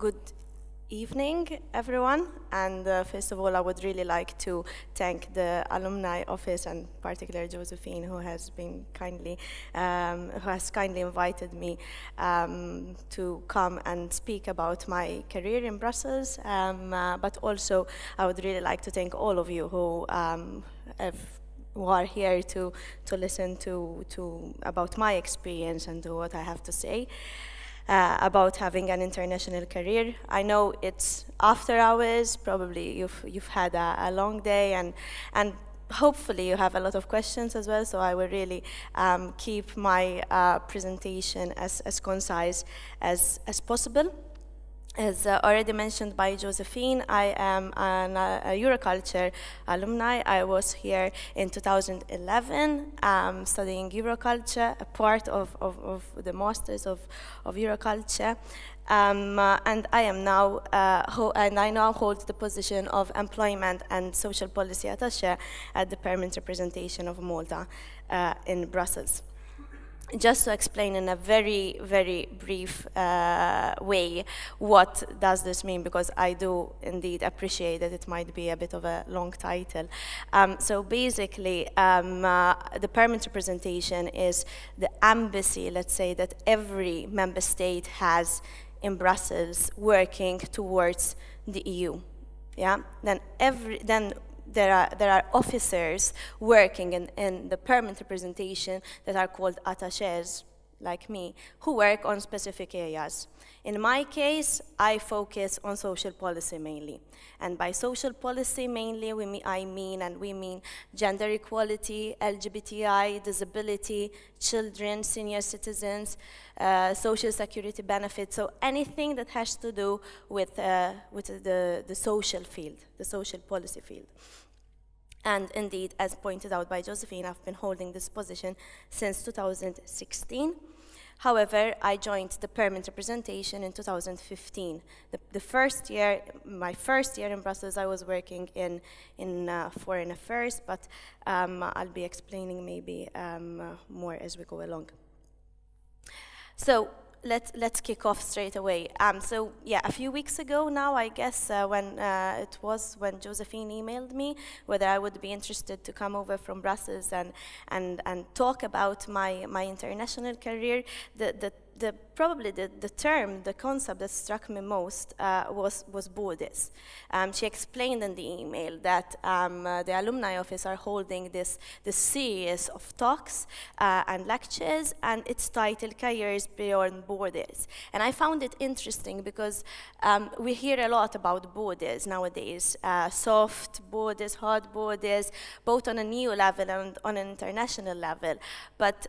Good evening, everyone. And first of all, I would really like to thank the Alumni Office, and particularly Josephine, who has been kindly, invited me to come and speak about my career in Brussels. But also, I would really like to thank all of you who are here to listen to about my experience and to what I have to say about having an international career. I know it's after hours, probably you've had a long day, and hopefully you have a lot of questions as well, so I will really keep my presentation as concise as possible. As already mentioned by Josephine, I am a Euroculture alumni. I was here in 2011 studying Euroculture, a part of the Masters of Euroculture. And I am now, and I now hold the position of Employment and Social Policy Attaché at the Permanent Representation of Malta in Brussels. Just to explain in a very, very brief way what does this mean, because I do indeed appreciate that it might be a bit of a long title. So basically, the permanent representation is the embassy, let's say, that every member state has in Brussels working towards the EU. Yeah? Then there are officers working in the permanent representation that are called attachés, like me, who work on specific areas. In my case, I focus on social policy mainly. And by social policy mainly, we mean gender equality, LGBTI, disability, children, senior citizens, social security benefits, so anything that has to do with the social field, the social policy field. And indeed, as pointed out by Josephine, I've been holding this position since 2016. However, I joined the permanent representation in 2015. My first year in Brussels, I was working in foreign affairs, but I'll be explaining maybe more as we go along. So let's kick off straight away. So yeah, a few weeks ago now, I guess, when Josephine emailed me whether I would be interested to come over from Brussels and talk about my international career, probably the concept that struck me most was borders. She explained in the email that the Alumni Office are holding this series of talks and lectures, and it's titled Careers Beyond Borders. And I found it interesting because we hear a lot about borders nowadays, soft borders, hard borders, both on an EU level and on an international level. But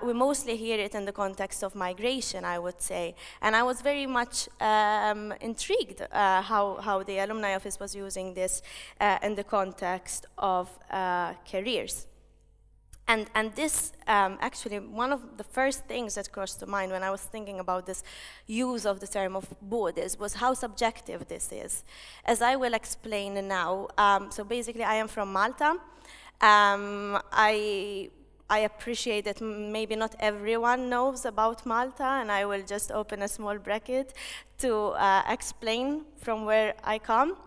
we mostly hear it in the context of migration, I would say. And I was very much intrigued how the Alumni Office was using this in the context of careers. And this, actually, one of the first things that crossed to mind when I was thinking about this use of the term of borders was how subjective this is. As I will explain now, so basically I am from Malta. I appreciate that maybe not everyone knows about Malta, and I will just open a small bracket to explain from where I come.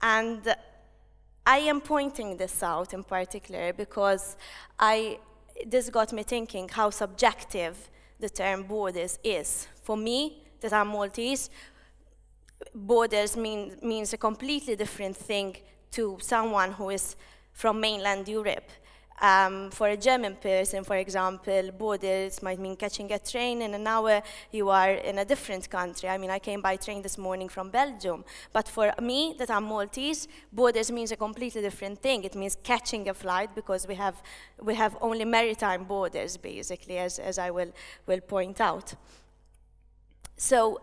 And I am pointing this out in particular because this got me thinking how subjective the term borders is. For me, that I'm Maltese, borders means a completely different thing to someone who is from mainland Europe. For a German person, for example, borders might mean catching a train in an hour, you are in a different country. I mean, I came by train this morning from Belgium. But for me, that I'm Maltese, borders means a completely different thing. It means catching a flight because we have only maritime borders, basically, as I will point out. So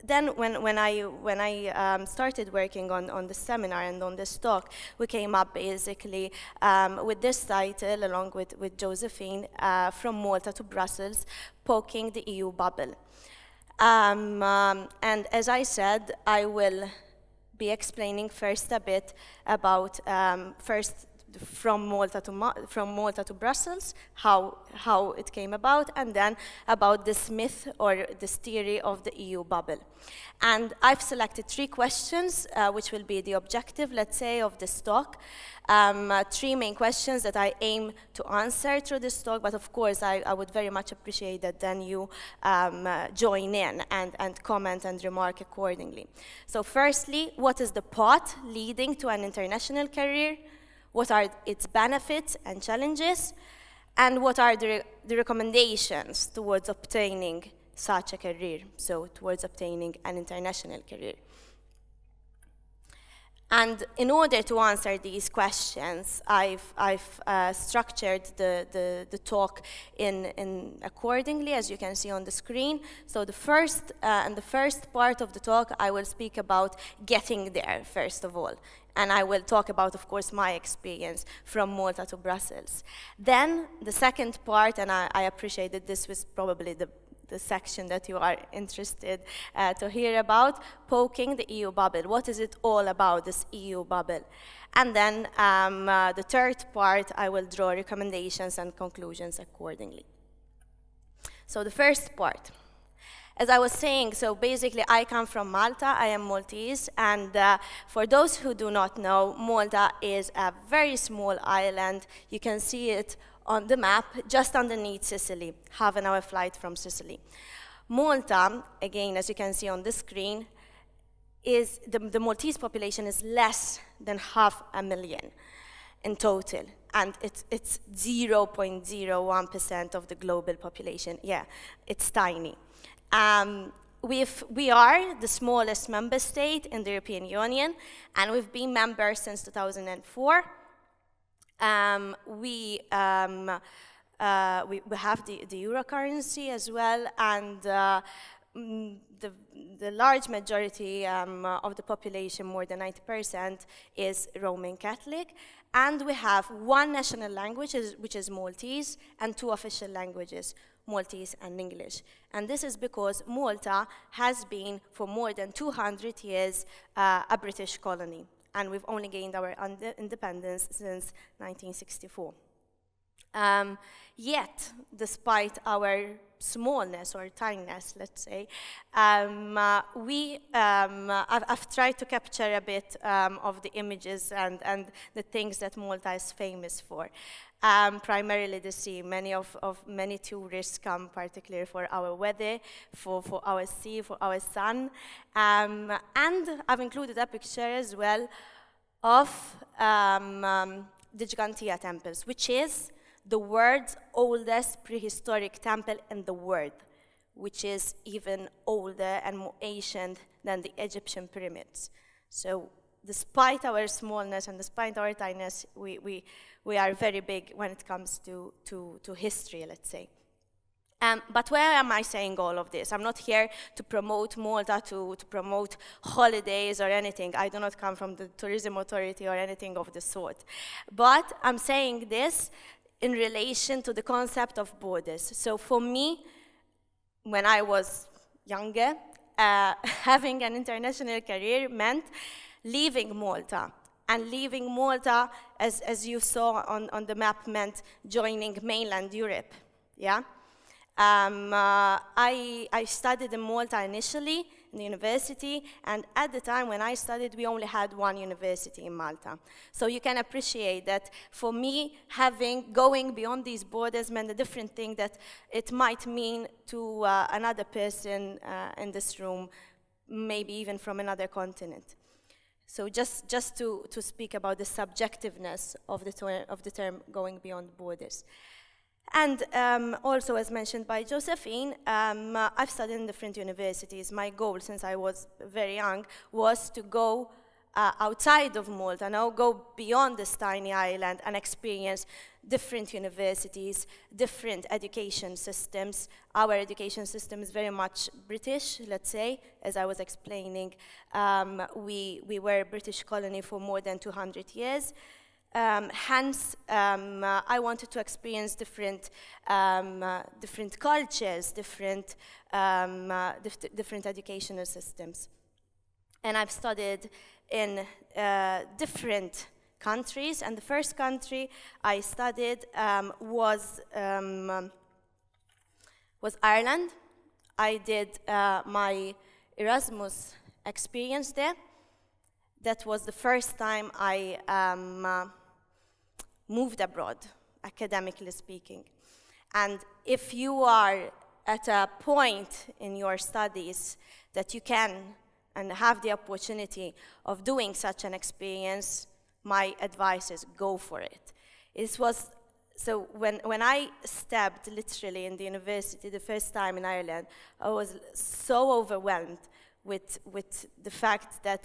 then when I started working on the seminar and on this talk, we came up basically with this title, along with Josephine, From Malta to Brussels, Poking the EU Bubble. And as I said, I will be explaining first a bit about first from Malta to Brussels, how it came about, and then about this myth or this theory of the EU bubble. And I've selected 3 questions, which will be the objective, let's say, of this talk. 3 main questions that I aim to answer through this talk, but of course I would very much appreciate that then you join in and comment and remark accordingly. So firstly, what is the path leading to an international career? What are its benefits and challenges? And what are the recommendations towards obtaining such a career, so towards obtaining an international career? And in order to answer these questions, I've structured the talk in accordingly, as you can see on the screen. So the first part of the talk, I will speak about getting there, first of all. And I will talk about, of course, my experience from Malta to Brussels. Then the second part, and I appreciate that this was probably the section that you are interested to hear about, poking the EU bubble. What is it all about, this EU bubble? And then the third part, I will draw recommendations and conclusions accordingly. So the first part. As I was saying, so basically I come from Malta, I am Maltese, and for those who do not know, Malta is a very small island. You can see it on the map, just underneath Sicily, half-an-hour flight from Sicily. Malta, again, as you can see on the screen, is the Maltese population is less than 500,000 in total, and it's 0.01% of the global population. Yeah, it's tiny. We are the smallest member state in the European Union, and we've been members since 2004. We have the euro currency as well, and the large majority of the population, more than 90%, is Roman Catholic. And we have 1 national language, which is Maltese, and 2 official languages, Maltese and English. And this is because Malta has been, for more than 200 years, a British colony. And we've only gained our independence since 1964. Yet, despite our smallness or tininess, let's say, I've tried to capture a bit of the images and the things that Malta is famous for. Primarily the sea. Many tourists come particularly for our weather, for our sea, for our sun. And I've included a picture as well of the Gigantea temples, which is the world's oldest prehistoric temple in the world, which is even older and more ancient than the Egyptian pyramids. So despite our smallness and despite our tininess, we are very big when it comes to history, let's say. But where am I saying all of this? I'm not here to promote Malta, to promote holidays or anything. I do not come from the tourism authority or anything of the sort. But I'm saying this in relation to the concept of borders. So for me, when I was younger, having an international career meant leaving Malta. And leaving Malta, as you saw on the map, meant joining mainland Europe. Yeah? I studied in Malta initially, in the university, and at the time when I studied, we only had 1 university in Malta. So you can appreciate that for me, going beyond these borders meant a different thing that it might mean to another person in this room, maybe even from another continent. So just to speak about the subjectiveness of the term going beyond borders. And also, as mentioned by Josephine, I've studied in different universities. My goal, since I was very young, was to go outside of Malta, go beyond this tiny island and experience different universities, different education systems. Our education system is very much British, let's say, as I was explaining. We were a British colony for more than 200 years. Hence, I wanted to experience different cultures, different educational systems. And I've studied in different countries, and the first country I studied was Ireland. I did my Erasmus experience there. That was the first time I moved abroad, academically speaking. And if you are at a point in your studies that you can and have the opportunity of doing such an experience, my advice is go for it. So when I stepped literally in the university the first time in Ireland, I was so overwhelmed with the fact that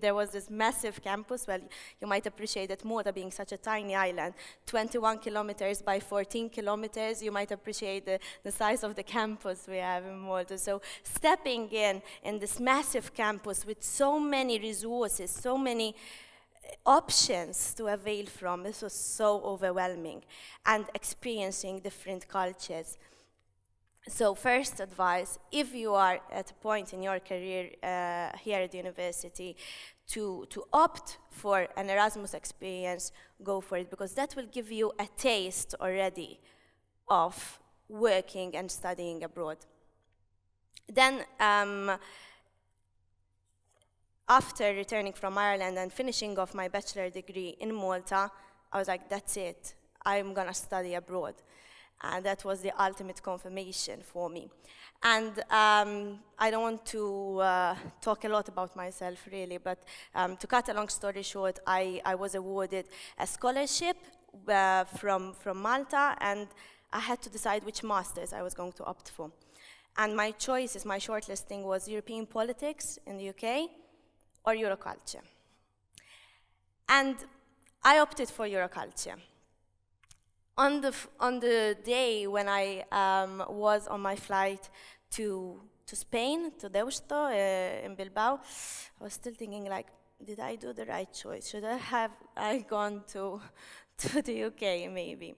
there was this massive campus. Well, you might appreciate that Malta being such a tiny island, 21 kilometers by 14 kilometers, you might appreciate the size of the campus we have in Malta. So stepping in this massive campus with so many resources, so many options to avail from, this was so overwhelming, and experiencing different cultures. So first advice, if you are at a point in your career here at the university to opt for an Erasmus experience, go for it, because that will give you a taste already of working and studying abroad. Then after returning from Ireland and finishing off my bachelor degree in Malta, I was like, that's it, I'm gonna study abroad. And that was the ultimate confirmation for me. And I don't want to talk a lot about myself, really, but to cut a long story short, I was awarded a scholarship from Malta, and I had to decide which masters I was going to opt for. And my choices, my shortlisting was European politics in the UK or Euroculture. And I opted for Euroculture. On the day when I was on my flight to Spain, to Deusto in Bilbao, I was still thinking, like, did I do the right choice? Should I gone to the UK, maybe?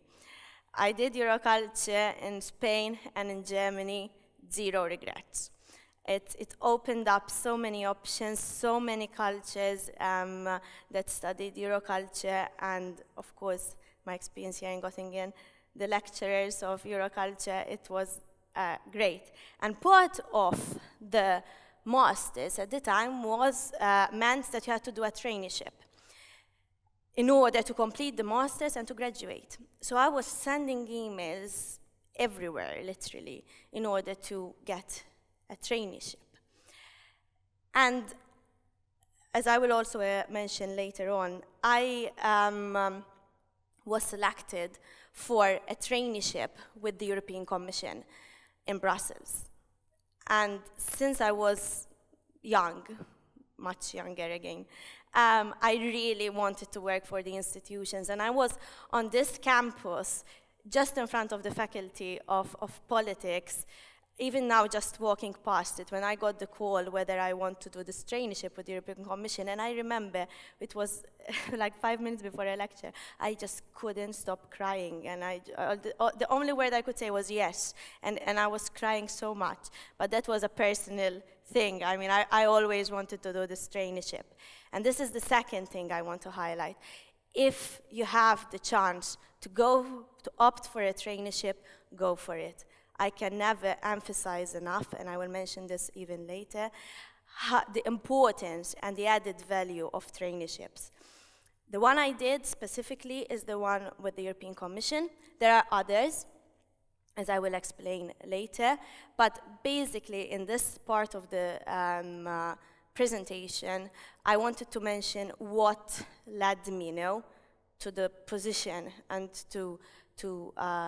I did Euroculture in Spain and in Germany, zero regrets. It opened up so many options, so many cultures that studied Euroculture, and of course, my experience here in Göttingen, the lecturers of Euroculture, it was great. And part of the masters at the time was meant that you had to do a traineeship in order to complete the masters and to graduate. So I was sending emails everywhere, literally, in order to get a traineeship. And as I will also mention later on, I was selected for a traineeship with the European Commission in Brussels. And since I was young, much younger again, I really wanted to work for the institutions. And I was on this campus, just in front of the faculty of politics, even now just walking past it, when I got the call whether I want to do this traineeship with the European Commission, and I remember it was like 5 minutes before a lecture, I just couldn't stop crying, and the only word I could say was yes, and I was crying so much, but that was a personal thing. I mean, I always wanted to do this traineeship. And this is the second thing I want to highlight. If you have the chance to opt for a traineeship, go for it. I can never emphasize enough, and I will mention this even later, the importance and the added value of traineeships. The one I did specifically is the one with the European Commission. There are others, as I will explain later, but basically in this part of the presentation, I wanted to mention what led me to the position and to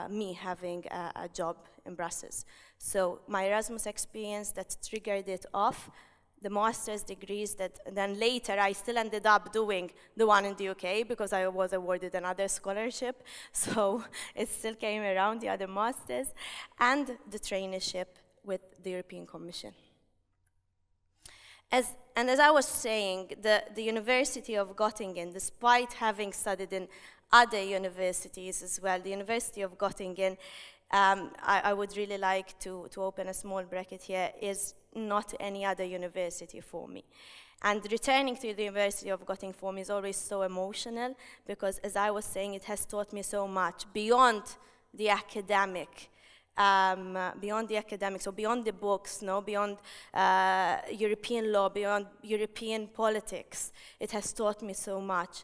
me having a job in Brussels. So my Erasmus experience that triggered it off, the master's degrees that then later I still ended up doing the one in the UK because I was awarded another scholarship, so it still came around, the other masters, and the traineeship with the European Commission. As I was saying, the University of Göttingen, despite having studied in other universities as well, the University of Göttingen, I would really like to open a small bracket here, is not any other university for me. And returning to the University of Göttingen for me is always so emotional because, as I was saying, it has taught me so much beyond the academic. So beyond the books, no, beyond European law, beyond European politics. It has taught me so much.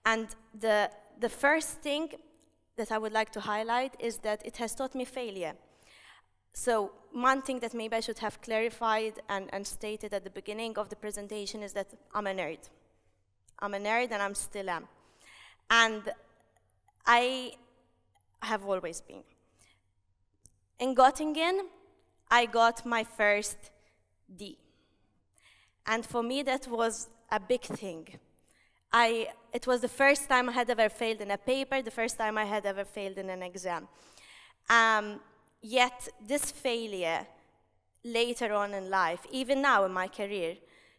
And the first thing that I would like to highlight is that it has taught me failure. So one thing that maybe I should have clarified and stated at the beginning of the presentation is that I'm a nerd. I'm a nerd and I'm still am. And I have always been. In Göttingen, I got my first D. And for me, that was a big thing. It was the first time I had ever failed in a paper, the first time I had ever failed in an exam. Yet this failure later on in life, even now in my career,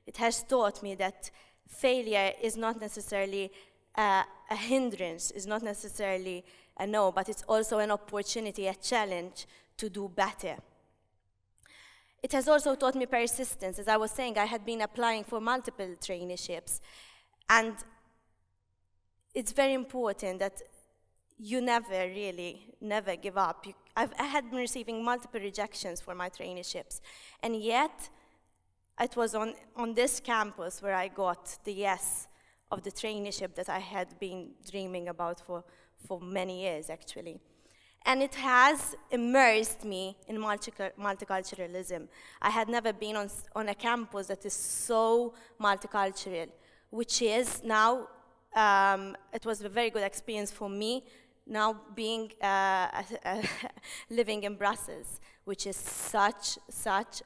it has taught me that failure is not necessarily a hindrance, is not necessarily a no, but it's also an opportunity, a challenge to do better. It has also taught me persistence. As I was saying, I had been applying for multiple traineeships, and it's very important that you never give up. I had been receiving multiple rejections for my traineeships, and yet it was on this campus where I got the yes of the traineeship that I had been dreaming about for many years, actually. And it has immersed me in multiculturalism. I had never been on a campus that is so multicultural, which is now, it was a very good experience for me, now being living in Brussels, which is such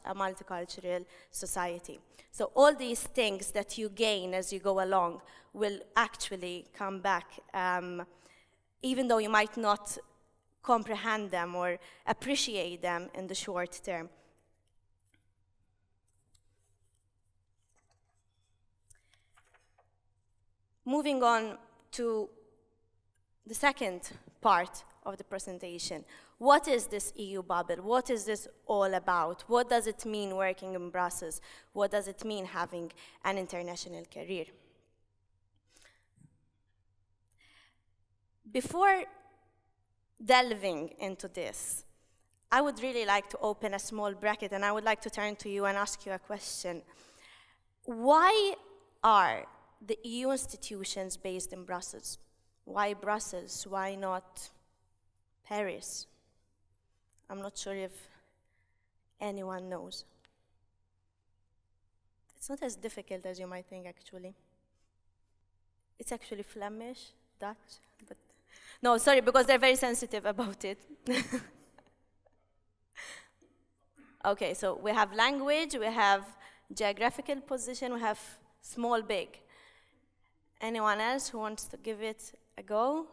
a multicultural society. So all these things that you gain as you go along will actually come back, even though you might not comprehend them or appreciate them in the short term. Moving on to the second part of the presentation. What is this EU bubble? What is this all about? What does it mean working in Brussels? What does it mean having an international career? Before delving into this, I would really like to open a small bracket, and I would like to turn to you and ask you a question. Why are the EU institutions based in Brussels? Why Brussels? Why not Paris? I'm not sure if anyone knows. It's not as difficult as you might think, actually. It's actually Flemish, Dutch, but no, sorry, because they're very sensitive about it. Okay, so we have language, we have geographical position, we have small, big. Anyone else who wants to give it a go?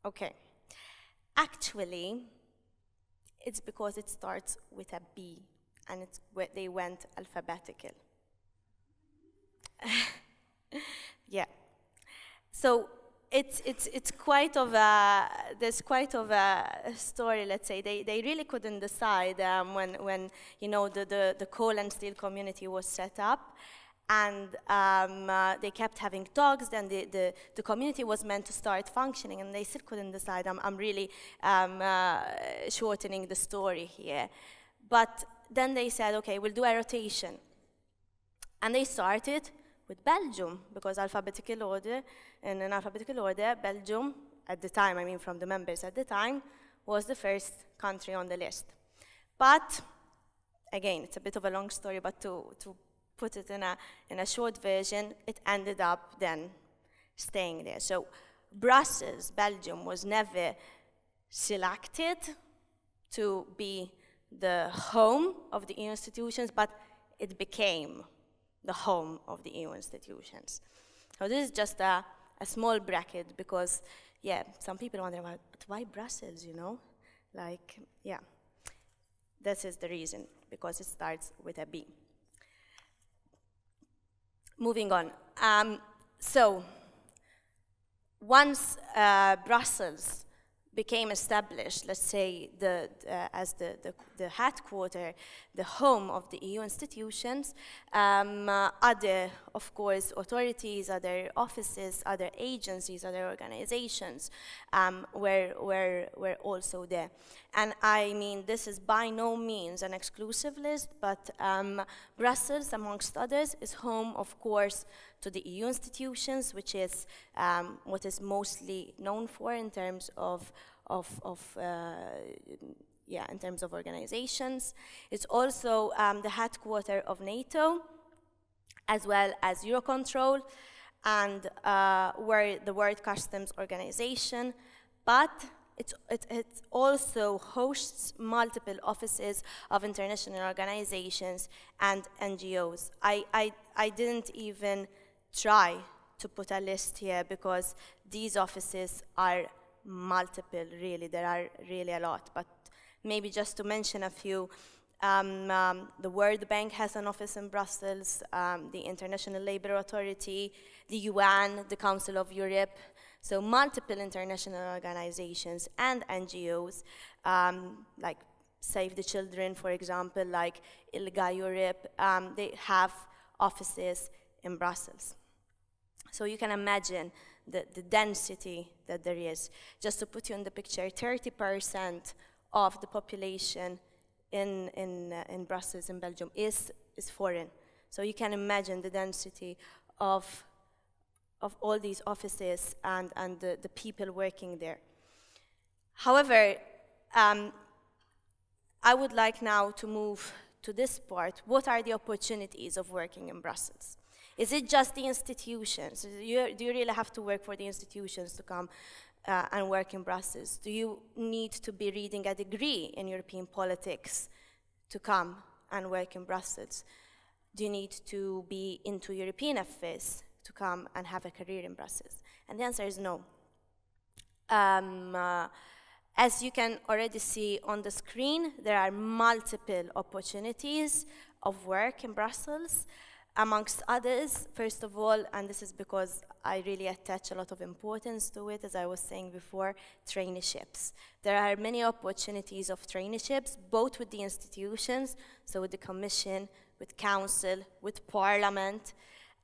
Okay. Actually, it's because it starts with a B, and they went alphabetical. Yeah. So it's quite of a, there's quite of a story, let's say. They really couldn't decide when you know, the coal and steel community was set up. And they kept having talks, then the community was meant to start functioning, and they still couldn't decide. I'm really shortening the story here. But then they said, okay, we'll do a rotation. And they started with Belgium, because alphabetical order, and in alphabetical order, Belgium, at the time, I mean from the members at the time, was the first country on the list. But, again, it's a bit of a long story, but to put it in a short version, it ended up then staying there. So Brussels, Belgium, was never selected to be the home of the EU institutions, but it became the home of the EU institutions. So this is just a small bracket because, yeah, some people wonder, but why Brussels, you know? Like, yeah, this is the reason, because it starts with a B. Moving on. So once Brussels became established, let's say, as the headquarter, the home of the EU institutions, other, of course, authorities, other offices, other agencies, other organizations were also there. And I mean, this is by no means an exclusive list, but Brussels, amongst others, is home, of course, to the EU institutions, which is what is mostly known for in terms of in terms of organizations. It's also the headquarter of NATO, as well as Eurocontrol, and where the World Customs Organization, but it also hosts multiple offices of international organizations and NGOs. I didn't even try to put a list here because these offices are multiple, really. There are really a lot, but maybe just to mention a few. The World Bank has an office in Brussels, the International Labour Authority, the UN, the Council of Europe, so multiple international organizations and NGOs, like Save the Children, for example, like ILGA Europe, they have offices in Brussels. So you can imagine the density that there is. Just to put you in the picture, 30% of the population in Brussels, in Belgium, is foreign. So you can imagine the density of all these offices and the people working there. However, I would like now to move to this part. What are the opportunities of working in Brussels? Is it just the institutions? Do you really have to work for the institutions to come and work in Brussels? Do you need to be reading a degree in European politics to come and work in Brussels? Do you need to be into European affairs to come and have a career in Brussels? And the answer is no. As you can already see on the screen, there are multiple opportunities of work in Brussels. Amongst others, first of all, and this is because I really attach a lot of importance to it, as I was saying before, traineeships. There are many opportunities of traineeships, both with the institutions, so with the Commission, with Council, with Parliament,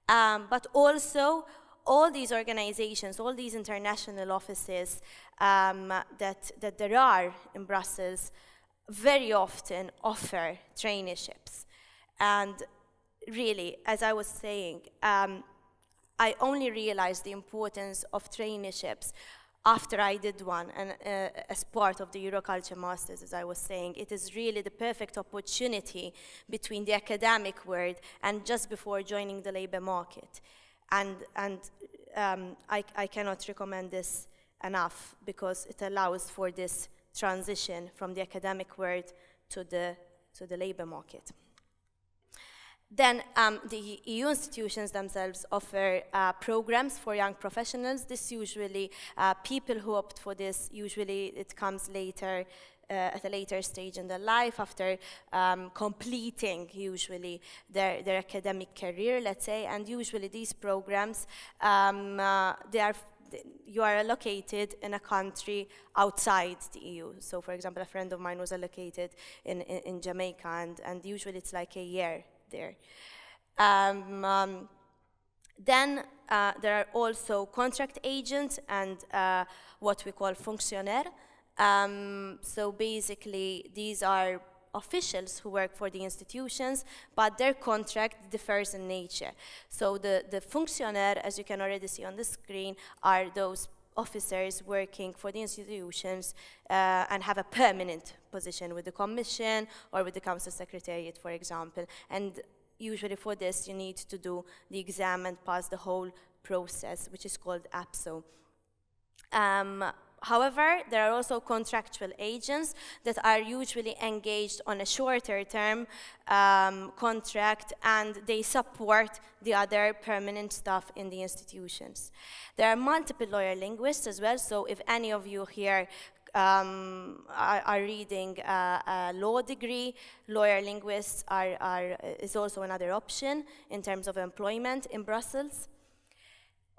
but also all these organizations, all these international offices that there are in Brussels very often offer traineeships. And really, as I was saying, I only realized the importance of traineeships after I did one, and as part of the Euroculture Masters, as I was saying. It is really the perfect opportunity between the academic world and just before joining the labor market. And I cannot recommend this enough because it allows for this transition from the academic world to the labor market. Then the EU institutions themselves offer programs for young professionals. This usually, people who opt for this, usually it comes later, at a later stage in their life, after completing usually their academic career, let's say. And usually these programs, you are allocated in a country outside the EU. So for example, a friend of mine was allocated in Jamaica, and usually it's like a year there. Then there are also contract agents and what we call fonctionnaires. So basically, these are officials who work for the institutions, but their contract differs in nature. So the fonctionnaire, as you can already see on the screen, are those officers working for the institutions and have a permanent position with the Commission or with the Council Secretariat, for example. And usually for this, you need to do the exam and pass the whole process, which is called APSO. However, there are also contractual agents that are usually engaged on a shorter term contract, and they support the other permanent staff in the institutions. There are multiple lawyer linguists as well, so if any of you here are reading a law degree, lawyer linguists is also another option in terms of employment in Brussels.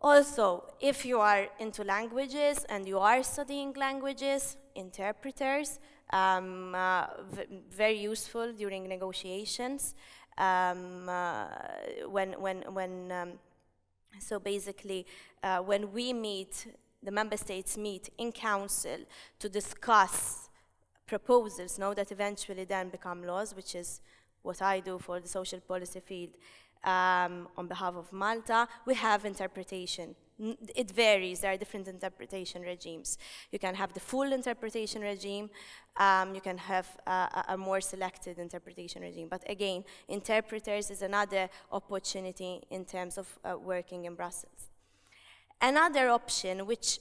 Also, if you are into languages and you are studying languages, interpreters, very useful during negotiations. So basically, when we meet, the member states meet in council to discuss proposals, that eventually then become laws, which is what I do for the social policy field. On behalf of Malta, we have interpretation. It varies, there are different interpretation regimes. You can have the full interpretation regime, you can have a more selected interpretation regime. But again, interpreters is another opportunity in terms of working in Brussels. Another option, which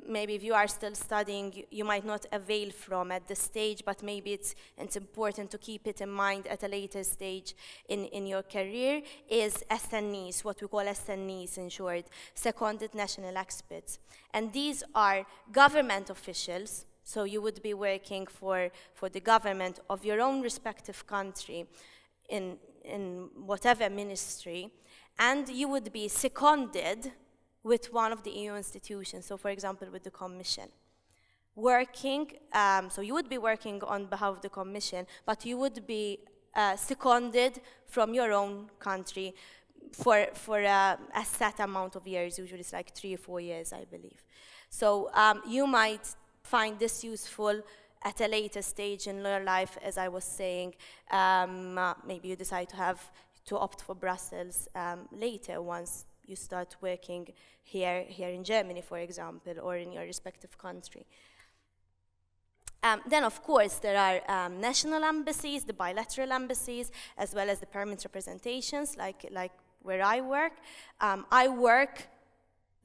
maybe if you are still studying, you might not avail from at this stage, but maybe it's important to keep it in mind at a later stage in your career, is SNEs, what we call SNEs in short, seconded national experts. And these are government officials, so you would be working for the government of your own respective country in whatever ministry, and you would be seconded with one of the EU institutions, so for example with the Commission. So you would be working on behalf of the Commission, but you would be seconded from your own country for a set amount of years, usually it's like 3 or 4 years, I believe. So you might find this useful at a later stage in your life, as I was saying. Maybe you decide to opt for Brussels later once you start working here in Germany, for example, or in your respective country. Then, of course, there are national embassies, the bilateral embassies, as well as the permanent representations, like where I work. I work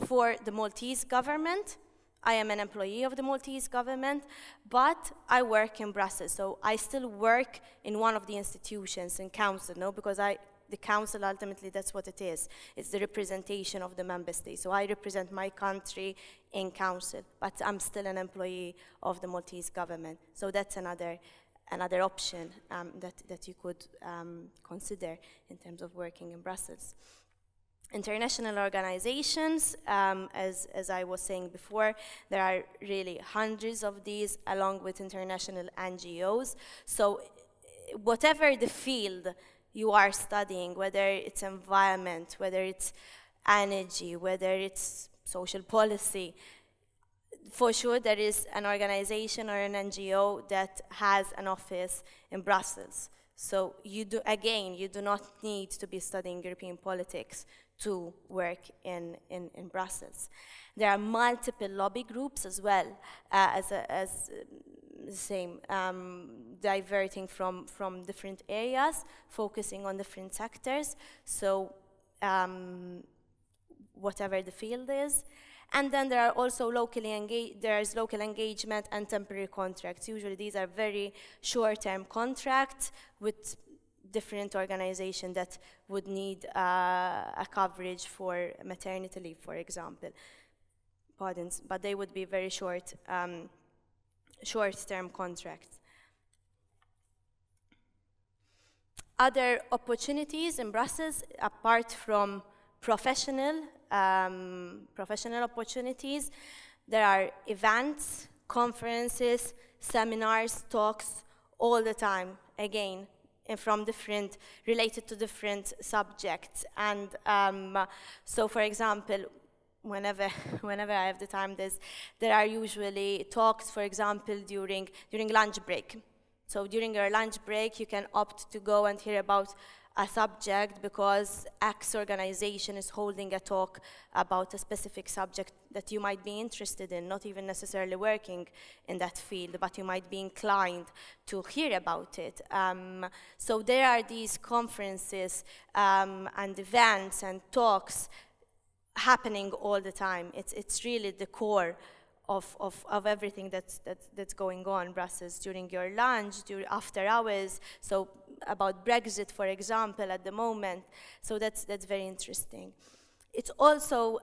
for the Maltese government. I am an employee of the Maltese government, but I work in Brussels. So I still work in one of the institutions in council, because the council, ultimately, that's what it is. It's the representation of the member state. So I represent my country in council, but I'm still an employee of the Maltese government. So that's another option that you could consider in terms of working in Brussels. International organizations, as I was saying before, there are really hundreds of these, along with international NGOs. So whatever the field you are studying, whether it's environment, whether it's energy, whether it's social policy, for sure there is an organization or an NGO that has an office in Brussels. So you do not need to be studying European politics to work in Brussels. There are multiple lobby groups as well, diverting from different areas, focusing on different sectors, so whatever the field is. And then there are also local engagement and temporary contracts. Usually these are very short-term contracts with different organizations that would need a coverage for maternity leave, for example. Pardons, but they would be very short-term contracts. Other opportunities in Brussels, apart from professional opportunities, there are events, conferences, seminars, talks, all the time, again, and related to different subjects. And so, for example, whenever I have the time, there are usually talks, for example, during lunch break. So during your lunch break, you can opt to go and hear about a subject because X organization is holding a talk about a specific subject that you might be interested in, not even necessarily working in that field, but you might be inclined to hear about it. So there are these conferences and events and talks happening all the time. It's really the core of everything that's going on in Brussels during your lunch, after hours. So about Brexit, for example, at the moment. So that's very interesting. It's also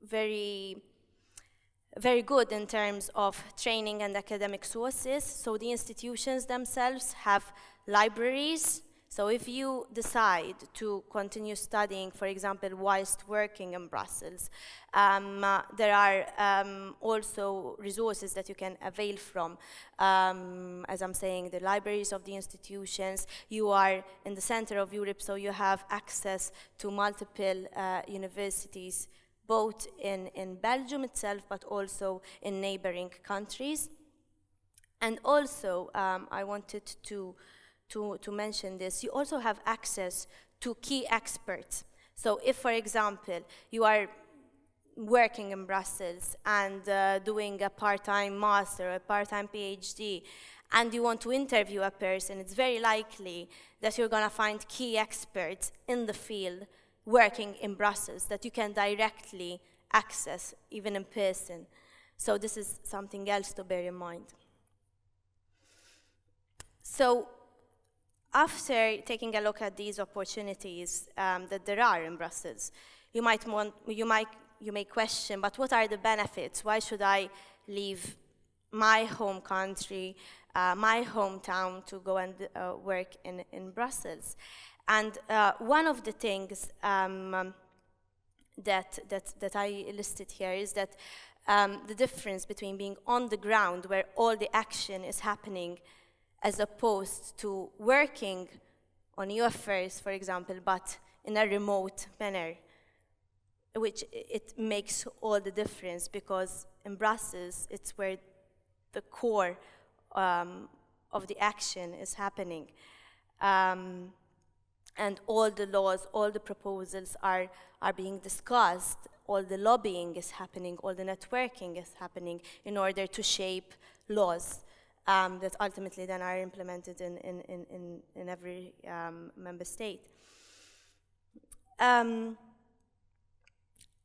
very good in terms of training and academic sources. So the institutions themselves have libraries. So if you decide to continue studying, for example, whilst working in Brussels, there are also resources that you can avail from. As I'm saying, the libraries of the institutions. You are in the center of Europe, so you have access to multiple universities, both in Belgium itself, but also in neighboring countries. And also, I wanted to mention this, you also have access to key experts. So if, for example, you are working in Brussels and doing a part-time master, a part-time PhD, and you want to interview a person, it's very likely that you're going to find key experts in the field working in Brussels that you can directly access, even in person. So this is something else to bear in mind. So after taking a look at these opportunities that there are in Brussels, you may question, but what are the benefits? Why should I leave my home country, my hometown, to go and work in Brussels? And one of the things that I listed here is that the difference between being on the ground, where all the action is happening, as opposed to working on your affairs, for example, but in a remote manner, which it makes all the difference, because in Brussels, it's where the core of the action is happening. And all the laws, all the proposals are being discussed, all the lobbying is happening, all the networking is happening in order to shape laws that ultimately then are implemented in every member state.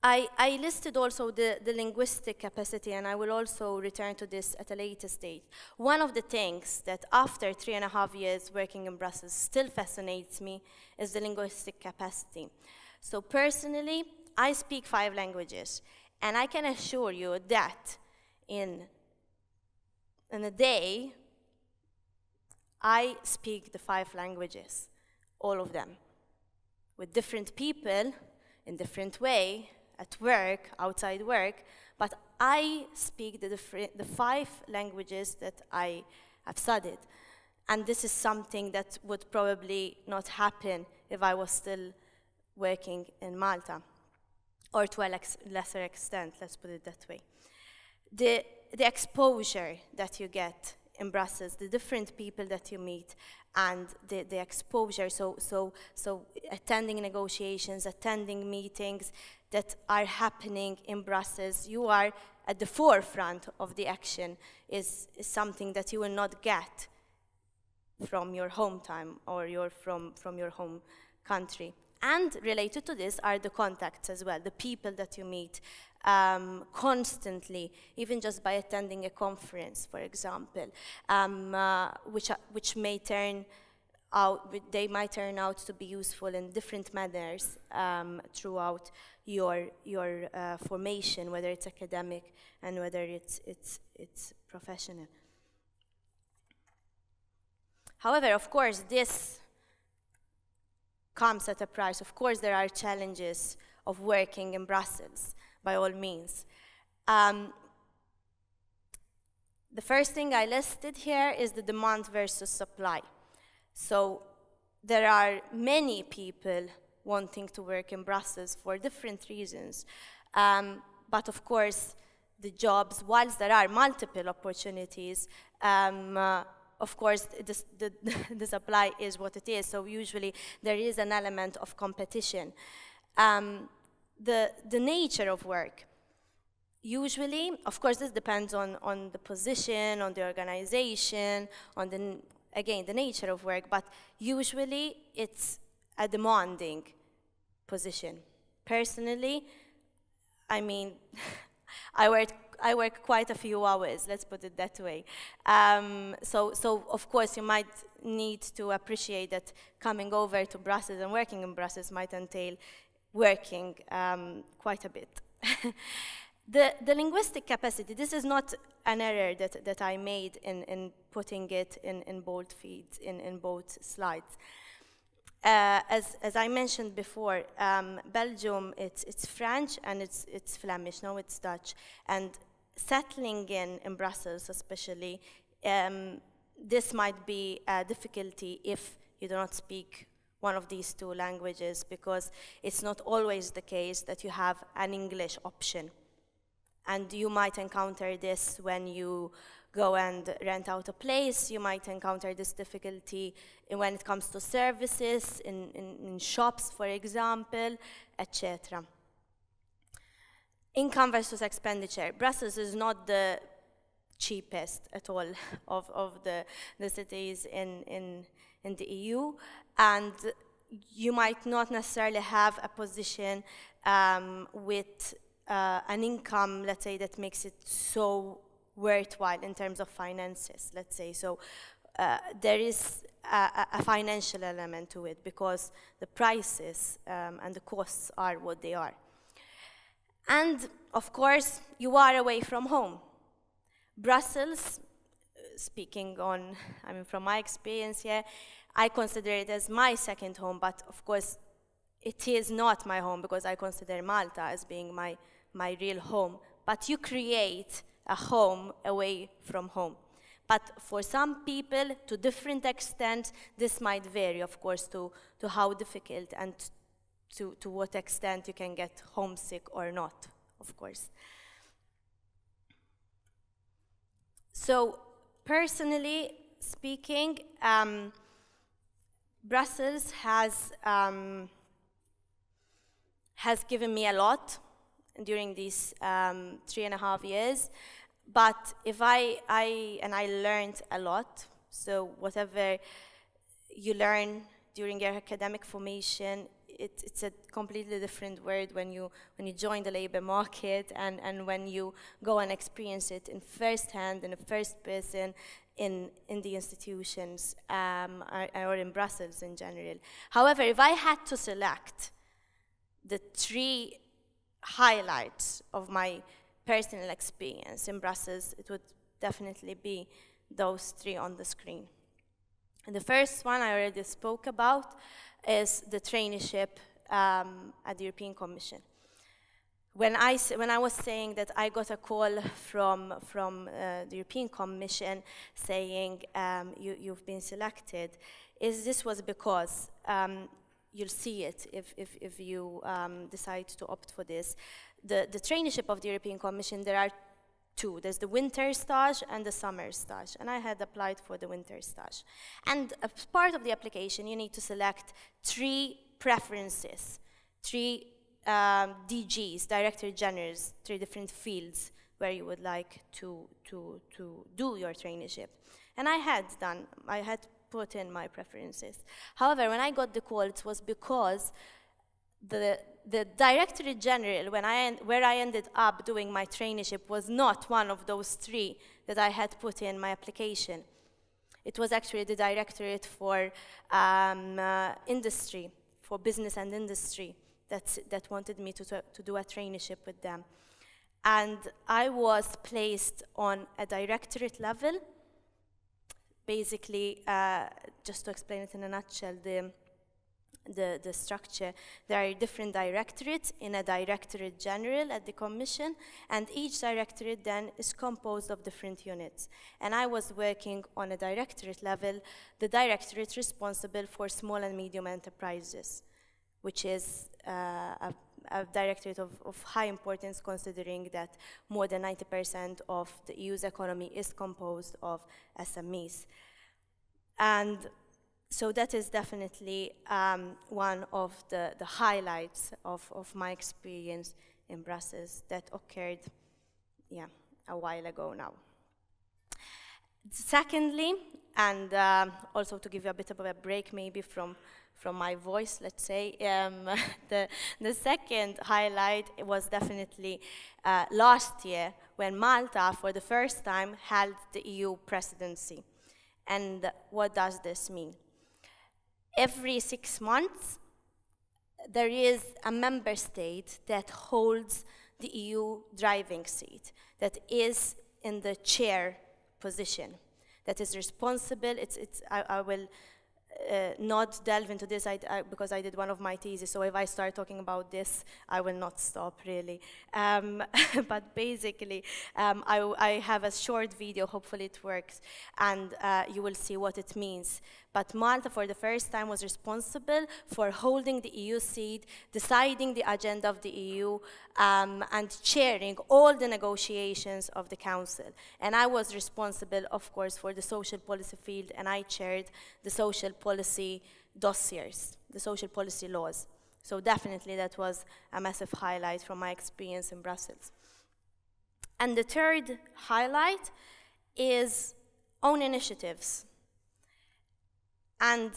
I listed also the linguistic capacity, and I will also return to this at a later stage. One of the things that after 3.5 years working in Brussels still fascinates me is the linguistic capacity. So personally, I speak 5 languages, and I can assure you that in a day, I speak the 5 languages, all of them, with different people, in different way, at work, outside work, but I speak the 5 languages that I have studied. And this is something that would probably not happen if I was still working in Malta, or to a lesser extent, let's put it that way. The exposure that you get in Brussels, the different people that you meet, and the exposure, so attending negotiations, attending meetings that are happening in Brussels, you are at the forefront of the action, is something that you will not get from your hometown or from your home country. And related to this are the contacts as well, the people that you meet constantly, even just by attending a conference, for example, which may turn out, they might turn out to be useful in different manners throughout your formation, whether it's academic and whether it's professional. However, of course, this comes at a price. Of course, there are challenges of working in Brussels, by all means. The first thing I listed here is the demand versus supply. So there are many people wanting to work in Brussels for different reasons. But of course, the jobs, whilst there are multiple opportunities, of course, the supply is what it is. So usually there is an element of competition. The nature of work, usually, of course, this depends on the position, on the organization, on the nature of work, but usually it's a demanding position. Personally, I mean, I work quite a few hours, let's put it that way. So of course you might need to appreciate that coming over to Brussels and working in Brussels might entail working quite a bit. The linguistic capacity, this is not an error that I made in putting it in bold feeds, in both slides. as I mentioned before, Belgium, it's French and it's Flemish, no, it's Dutch. And settling in Brussels especially, this might be a difficulty if you do not speak one of these two languages, because it's not always the case that you have an English option. And you might encounter this when you go and rent out a place. You might encounter this difficulty when it comes to services, in shops, for example, etc. Income versus expenditure. Brussels is not the cheapest at all of the cities in the EU, and you might not necessarily have a position with an income, let's say, that makes it so worthwhile in terms of finances, let's say. So there is a financial element to it, because the prices and the costs are what they are. And of course, you are away from home. Brussels, speaking on, I mean, from my experience here, I consider it as my second home, but of course, it is not my home, because I consider Malta as being my real home. But you create a home away from home. But for some people, to different extent, this might vary, of course, to how difficult and to what extent you can get homesick or not, of course. So, personally speaking, Brussels has given me a lot during these 3.5 years, but if I learned a lot. So whatever you learn during your academic formation, it's a completely different world when you join the labor market and when you go and experience it in first hand, in the first person, in the institutions or in Brussels in general. However, if I had to select the 3 highlights of my personal experience in Brussels, it would definitely be those 3 on the screen. And the first one I already spoke about is the traineeship at the European Commission. When I was saying that I got a call from the European Commission saying you've been selected, this was because you'll see it if you decide to opt for this. The traineeship of the European Commission, there are 2. There's the winter stage and the summer stage, and I had applied for the winter stage. And as part of the application, you need to select 3 preferences, 3 DGs, Director Generals, 3 different fields where you would like to do your traineeship. And I had put in my preferences. However, when I got the call, it was because the Directorate General, where I ended up doing my traineeship, was not one of those 3 that I had put in my application. It was actually the Directorate for Industry, for Business and Industry, that wanted me to do a traineeship with them. And I was placed on a directorate level. Basically, just to explain it in a nutshell, the structure, there are different directorates in a Directorate General at the Commission, and each directorate then is composed of different units. And I was working on a directorate level, the directorate responsible for small and medium enterprises, which is a directorate of high importance, considering that more than 90% of the EU's economy is composed of SMEs. And so that is definitely one of the highlights of my experience in Brussels that occurred, a while ago now. Secondly, and also to give you a bit of a break maybe from my voice, let's say, the second highlight was definitely last year when Malta, for the first time, held the EU presidency. And what does this mean? Every 6 months, there is a member state that holds the EU driving seat, that is in the chair position, that is responsible. I will not delve into this because I did one of my theses, so if I start talking about this, I will not stop, really. But basically, I have a short video, hopefully it works, and you will see what it means. But Malta, for the first time, was responsible for holding the EU seat, deciding the agenda of the EU, and chairing all the negotiations of the Council. And I was responsible, of course, for the social policy field, and I chaired the social policy dossiers, the social policy laws. So definitely that was a massive highlight from my experience in Brussels. And the third highlight is own initiatives. And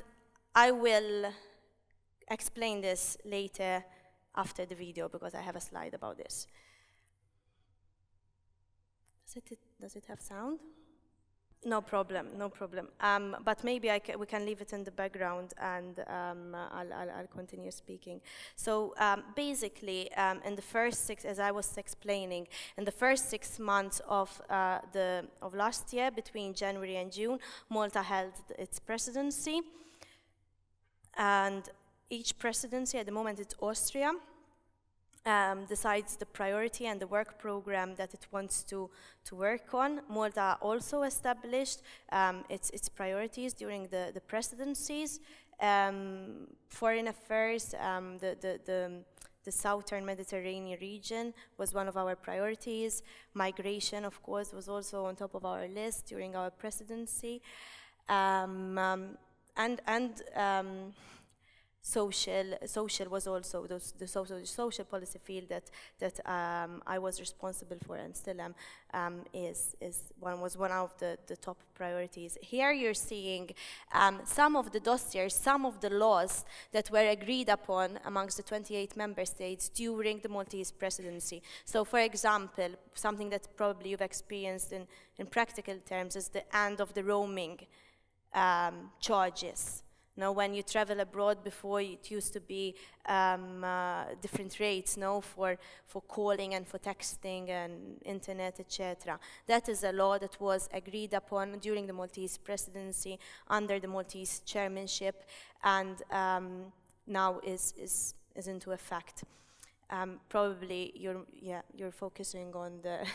I will explain this later after the video because I have a slide about this. Does it have sound? No problem, no problem. But maybe we can leave it in the background and I'll continue speaking. So basically, in the first as I was explaining, in the first 6 months of last year, between January and June, Malta held its presidency. And each presidency, at the moment it's Austria, decides the priority and the work program that it wants to work on. Malta also established its priorities during the presidencies. Foreign affairs, the southern Mediterranean region was one of our priorities. Migration, of course, was also on top of our list during our presidency. Social was also the social policy field that I was responsible for and still am was one of the top priorities. Here you're seeing some of the dossiers, some of the laws that were agreed upon amongst the 28 member states during the Maltese presidency. So for example, something that probably you've experienced in practical terms is the end of the roaming charges. Now, when you travel abroad, before it used to be different rates, for calling and for texting and internet, etc. That is a law that was agreed upon during the Maltese presidency under the Maltese chairmanship, and now is into effect. Probably you're focusing on the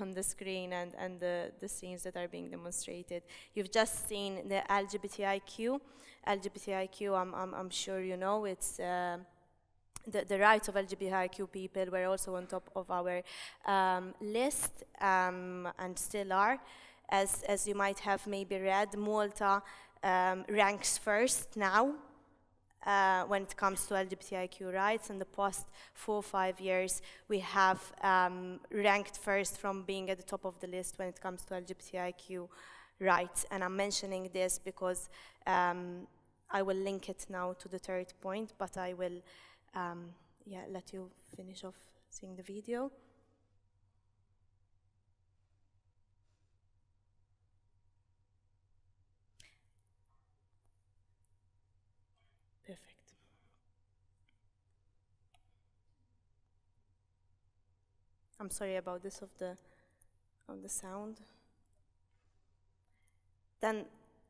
on the screen and the scenes that are being demonstrated. You've just seen the LGBTIQ. I'm sure you know it's the rights of LGBTIQ people were also on top of our list and still are. As you might have maybe read, Malta ranks first now. When it comes to LGBTIQ rights. In the past 4 or 5 years, we have ranked first from being at the top of the list when it comes to LGBTIQ rights. And I'm mentioning this because I will link it now to the third point, but I will let you finish off seeing the video. Perfect. I'm sorry about this of the sound. Then,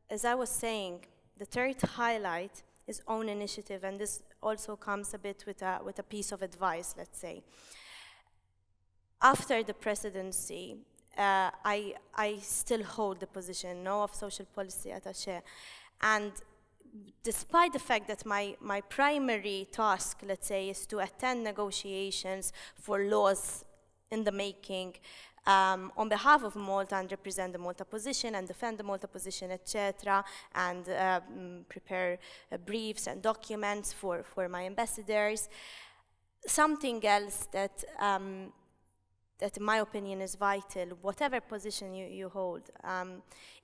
as I was saying, the third highlight is own initiative, and this also comes a bit with a piece of advice, let's say. After the presidency, I still hold the position of social policy attaché, and despite the fact that my primary task, let's say, is to attend negotiations for laws in the making on behalf of Malta and represent the Malta position and defend the Malta position, etc., and prepare briefs and documents for my ambassadors. Something else that in my opinion is vital, whatever position you hold,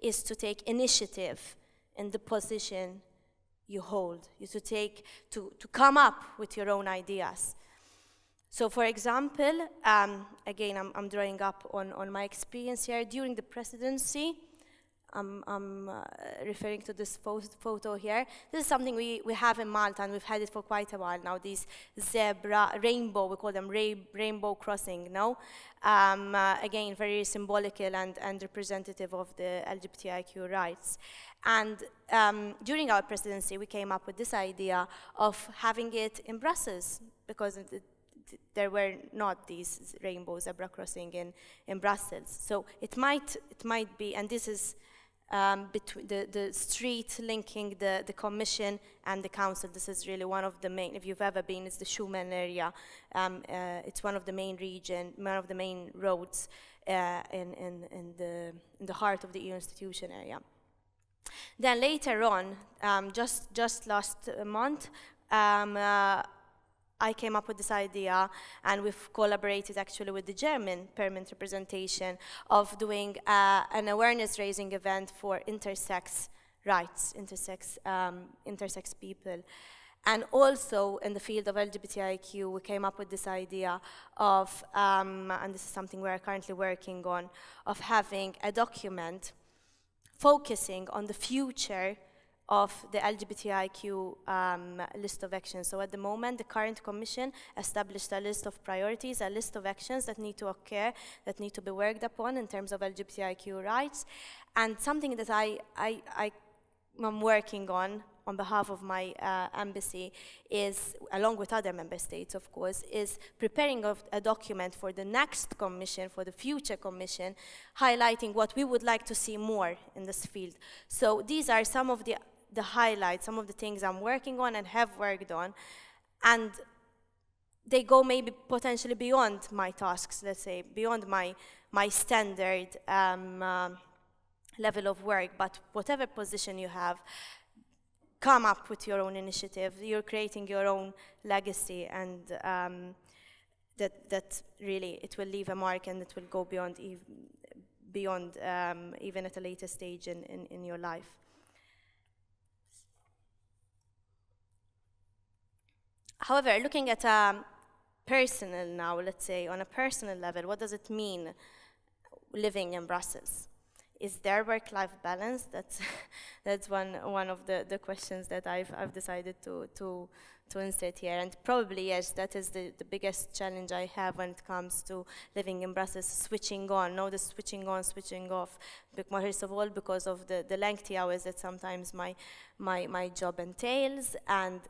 is to take initiative in the position you hold, to come up with your own ideas. So for example, again, I'm drawing up on my experience here. During the presidency, I'm referring to this photo here. This is something we have in Malta, and we've had it for quite a while now. These rainbow, we call them rainbow crossing, no? Again, very symbolical and representative of the LGBTIQ rights. And during our presidency, we came up with this idea of having it in Brussels, because there were not these rainbow zebra crossing in Brussels. So it might be, and this is between the street linking the Commission and the Council. This is really one of the main, if you've ever been, it's the Schumann area. It's one of the main one of the main roads in the heart of the EU institution area. Then later on, just last month, I came up with this idea, and we've collaborated actually with the German Permanent Representation of doing an awareness-raising event for intersex rights, intersex people. And also in the field of LGBTIQ, we came up with this idea of, and this is something we're currently working on, of having a document focusing on the future of the LGBTIQ list of actions. So at the moment, the current Commission established a list of priorities, a list of actions that need to occur, that need to be worked upon in terms of LGBTIQ rights. And something that I'm working on behalf of my embassy is, along with other member states, of course, is preparing a document for the next Commission, for the future Commission, highlighting what we would like to see more in this field. So these are some of the highlights, some of the things I'm working on and have worked on, and they go maybe potentially beyond my tasks, let's say, beyond my standard level of work. But whatever position you have, come up with your own initiative. You're creating your own legacy, and that really, it will leave a mark, and it will go beyond even at a later stage in your life. However, looking at personal now, let's say, on a personal level, what does it mean living in Brussels? Is there work-life balance? That's one of the questions that I've decided to insert here. And probably, yes, that is the biggest challenge I have when it comes to living in Brussels, switching on, no, the switching on, switching off. First of all, because of the lengthy hours that sometimes my job entails, and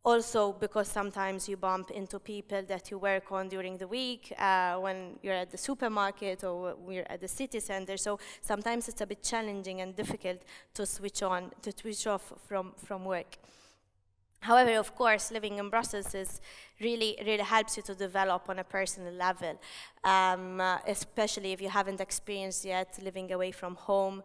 also because sometimes you bump into people that you work on during the week when you're at the supermarket or we're at the city center. So sometimes it's a bit challenging and difficult to switch off from work. However, of course, living in Brussels really helps you to develop on a personal level, especially if you haven't experienced yet living away from home,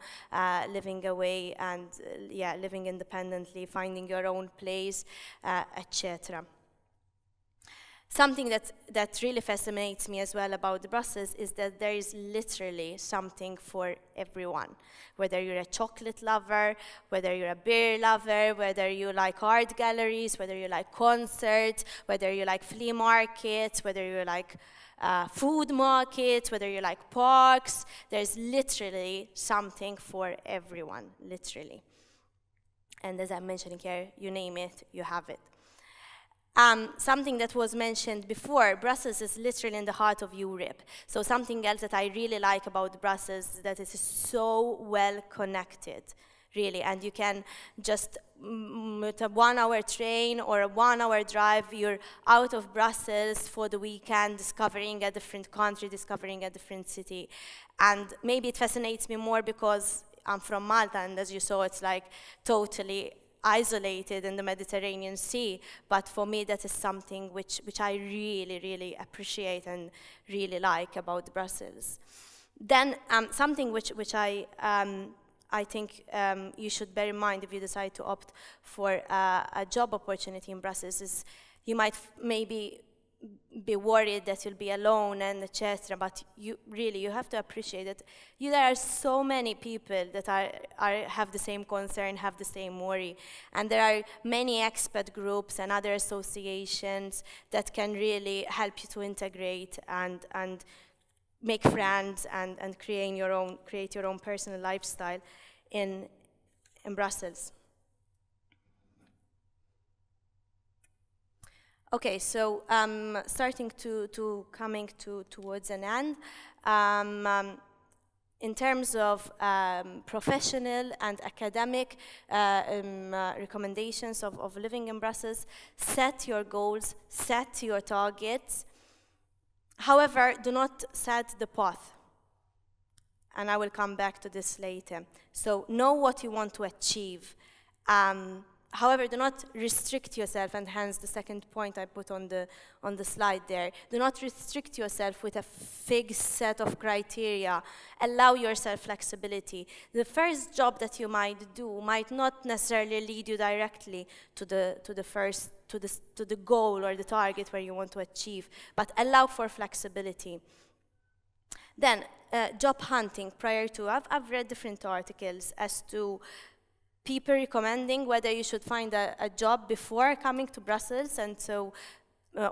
living away and living independently, finding your own place, etc. Something that really fascinates me as well about Brussels is that there is literally something for everyone. Whether you're a chocolate lover, whether you're a beer lover, whether you like art galleries, whether you like concerts, whether you like flea markets, whether you like food markets, whether you like parks, there's literally something for everyone, literally. And as I'm mentioning here, you name it, you have it. Something that was mentioned before, Brussels is literally in the heart of Europe. So something else that I really like about Brussels is that it is so well connected, really. And you can just, with a 1-hour train or a 1-hour drive, you're out of Brussels for the weekend, discovering a different country, discovering a different city. And maybe it fascinates me more because I'm from Malta, and as you saw, it's like totally isolated in the Mediterranean Sea, but for me that is something which I really appreciate and really like about Brussels. Then something which I think you should bear in mind if you decide to opt for a job opportunity in Brussels is you might maybe be worried that you'll be alone and etc. But you have to appreciate that there are so many people that have the same concern, have the same worry, and there are many expat groups and other associations that can really help you to integrate and make friends and create your own personal lifestyle in Brussels. Okay, so starting coming towards an end. In terms of professional and academic recommendations of living in Brussels, set your goals, set your targets. However, do not set the path. And I will come back to this later. So know what you want to achieve. However, do not restrict yourself, and hence the second point I put on the slide there. Do not restrict yourself with a fixed set of criteria. Allow yourself flexibility. The first job that you might do might not necessarily lead you directly to the goal or the target where you want to achieve, but allow for flexibility. Then, job hunting prior to. I've read different articles as to people recommending whether you should find a job before coming to Brussels, and so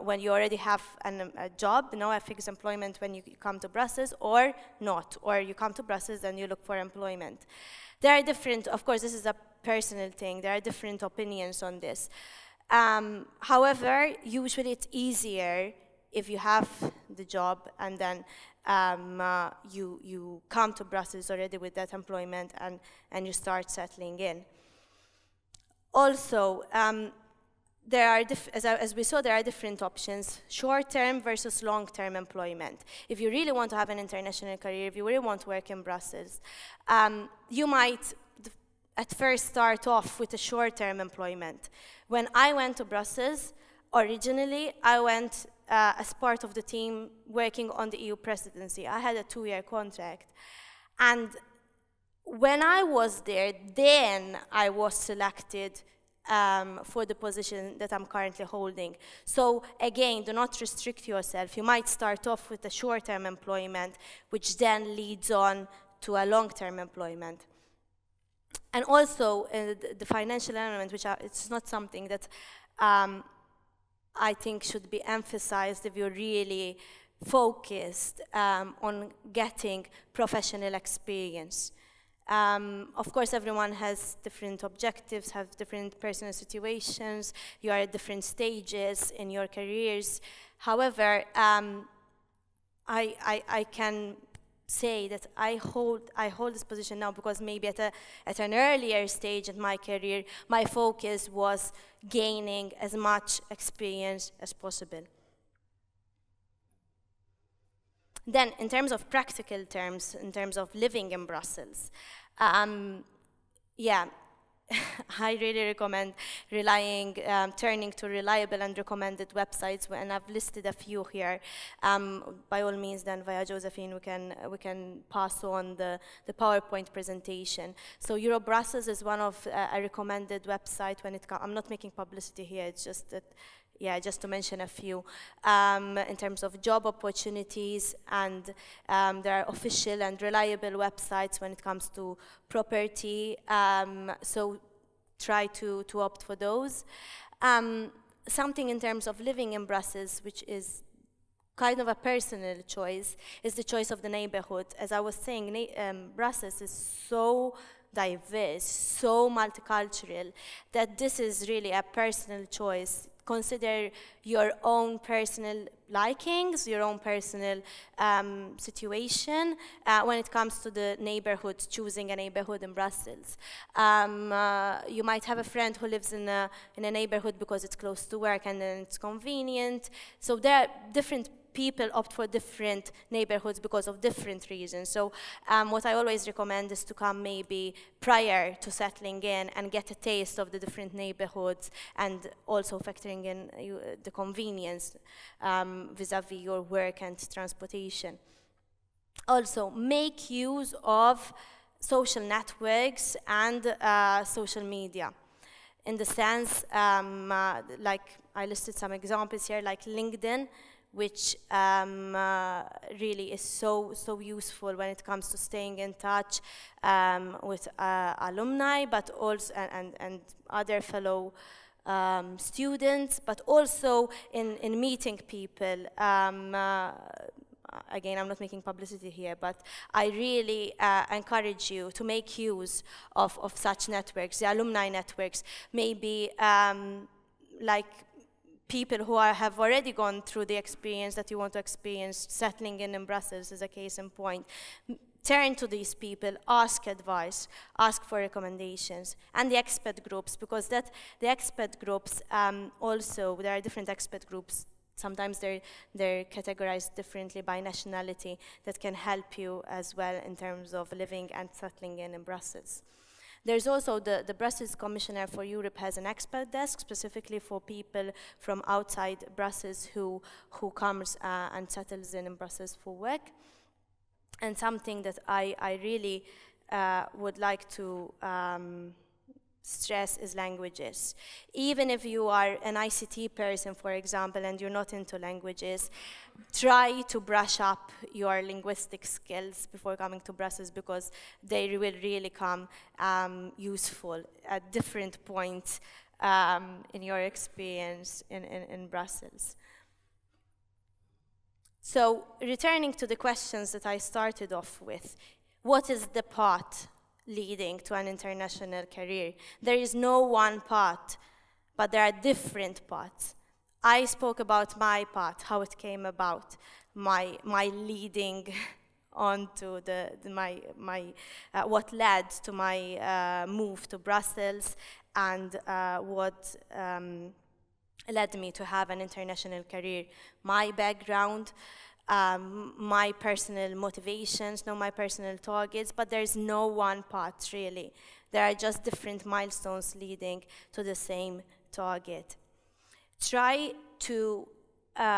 when you already have a job, a fixed employment when you come to Brussels, or not, or you come to Brussels and you look for employment. There are different, of course, this is a personal thing, there are different opinions on this. However, usually it's easier if you have the job and then you come to Brussels already with that employment and you start settling in. Also, there are as we saw, there are different options: short-term versus long-term employment. If you really want to have an international career, if you really want to work in Brussels, you might at first start off with a short-term employment. When I went to Brussels, originally I went as part of the team working on the EU presidency. I had a 2-year contract. And when I was there, then I was selected for the position that I'm currently holding. So again, do not restrict yourself. You might start off with a short-term employment, which then leads on to a long-term employment. And also the financial element, which it's not something that I think should be emphasized if you're really focused on getting professional experience. Of course, everyone has different objectives, have different personal situations. You are at different stages in your careers. However, I can say that I hold this position now because maybe at an earlier stage in my career, my focus was gaining as much experience as possible. Then, in terms of practical terms, in terms of living in Brussels, yeah, I really recommend turning to reliable and recommended websites, and I've listed a few here. By all means, then via Josephine, we can pass on the PowerPoint presentation. So Brussels is one of a recommended website when it comes. I'm not making publicity here. It's just that. Yeah, just to mention a few, in terms of job opportunities, and there are official and reliable websites when it comes to property, so try to opt for those. Something in terms of living in Brussels, which is kind of a personal choice, is the choice of the neighborhood. As I was saying, Brussels is so diverse, so multicultural, that this is really a personal choice. Consider your own personal likings, your own personal situation when it comes to the neighborhood, choosing a neighborhood in Brussels. You might have a friend who lives in a neighborhood because it's close to work and then it's convenient. So there are different people opt for different neighborhoods because of different reasons. So what I always recommend is to come maybe prior to settling in and get a taste of the different neighborhoods, and also factoring in the convenience vis-a-vis your work and transportation. Also, make use of social networks and social media. In the sense, like I listed some examples here, like LinkedIn, which really is so useful when it comes to staying in touch with alumni, but also and other fellow students, but also in meeting people. again, I'm not making publicity here, but I really encourage you to make use of such networks, the alumni networks, maybe like people who have already gone through the experience that you want to experience, settling in Brussels is a case in point. Turn to these people, ask advice, ask for recommendations, and the expat groups, because the expat groups also, there are different expat groups. Sometimes they're categorized differently by nationality that can help you as well in terms of living and settling in Brussels. There's also the Brussels Commissioner for Europe has an expat desk specifically for people from outside Brussels who comes and settles in Brussels for work. And something that I really would like to stress is languages. Even if you are an ICT person, for example, and you're not into languages, try to brush up your linguistic skills before coming to Brussels, because they will really come useful at different points in your experience in Brussels. So, returning to the questions that I started off with, what is the path leading to an international career? There is no one path, but there are different paths. I spoke about my path, how it came about, my leading on to what led to my move to Brussels, and what led me to have an international career. My background, my personal motivations, my personal targets, but there's no one path really. There are just different milestones leading to the same target. Try to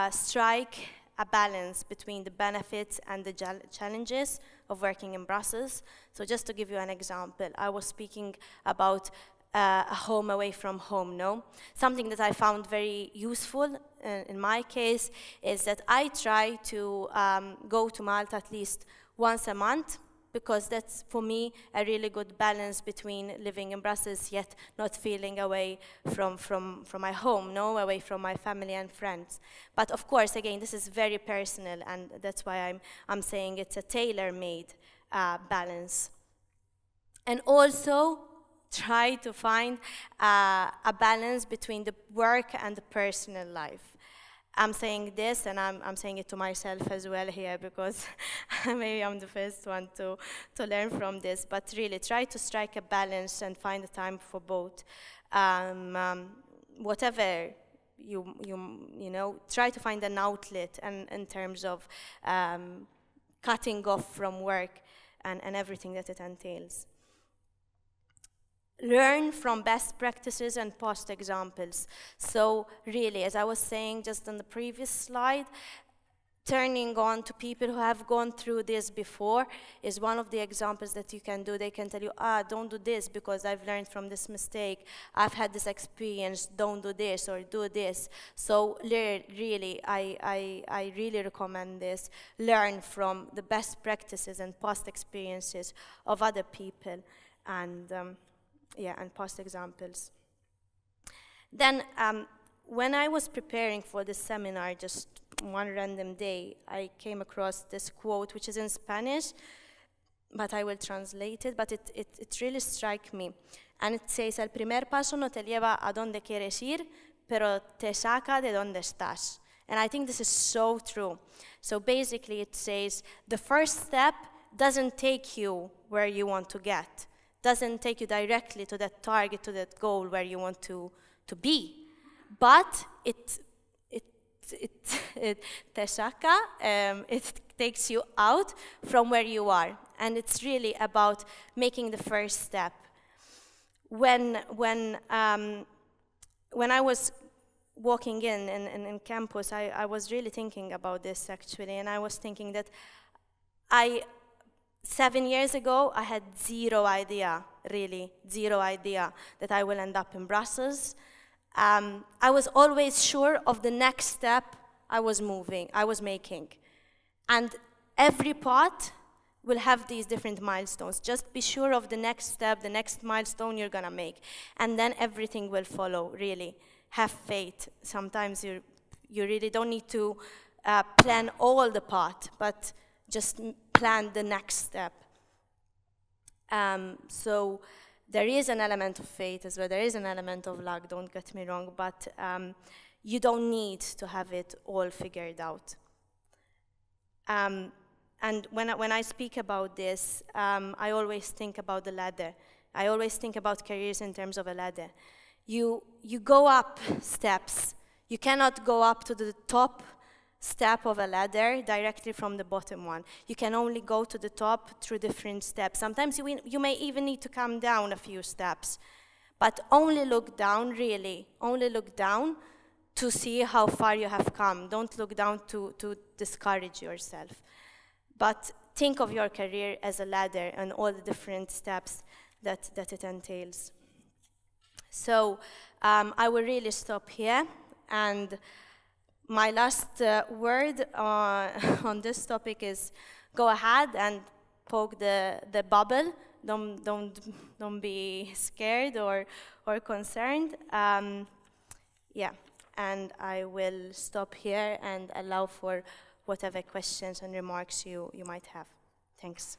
strike a balance between the benefits and the challenges of working in Brussels. So just to give you an example, I was speaking about a home away from home, Something that I found very useful in my case is that I try to go to Malta at least once a month, because that's, for me, a really good balance between living in Brussels yet not feeling away from my home, away from my family and friends. But of course, again, this is very personal, and that's why I'm saying it's a tailor-made balance. And also, try to find a balance between the work and the personal life. I'm saying this, and I'm saying it to myself as well here, because maybe I'm the first one to learn from this, but really try to strike a balance and find the time for both. Whatever you know, try to find an outlet, and in terms of cutting off from work and everything that it entails. Learn from best practices and past examples. So really, as I was saying just on the previous slide, turning on to people who have gone through this before is one of the examples that you can do. They can tell you, don't do this because I've learned from this mistake. I've had this experience, don't do this or do this. So really, I really recommend this. Learn from the best practices and past experiences of other people, and and past examples. Then, when I was preparing for this seminar, just one random day, I came across this quote, which is in Spanish, but I will translate it, but it really struck me. And it says, el primer paso no te lleva a donde quieres ir, pero te saca de donde estás. And I think this is so true. So basically it says, the first step doesn't take you where you want to get, doesn't take you directly to that target, to that goal where you want to be. But it te saca, it takes you out from where you are. And it's really about making the first step. When I was walking in campus, I was really thinking about this actually, and I was thinking that 7 years ago, I had zero idea, really, zero idea that I will end up in Brussels. I was always sure of the next step I was making. And every part will have these different milestones. Just be sure of the next step, the next milestone you're gonna make. And then everything will follow, really. Have faith. Sometimes you really don't need to plan all the path, but just plan the next step. So there is an element of fate as well. There is an element of luck, don't get me wrong, but you don't need to have it all figured out. And when I speak about this, I always think about the ladder. I always think about careers in terms of a ladder. You go up steps. You cannot go up to the top step of a ladder directly from the bottom one. You can only go to the top through different steps. Sometimes you may even need to come down a few steps. But only look down, really. Only look down to see how far you have come. Don't look down to discourage yourself. But think of your career as a ladder and all the different steps that it entails. So I will really stop here. And my last word on this topic is go ahead and poke the bubble. Don't be scared or concerned. Yeah, and I will stop here and allow for whatever questions and remarks you might have. Thanks.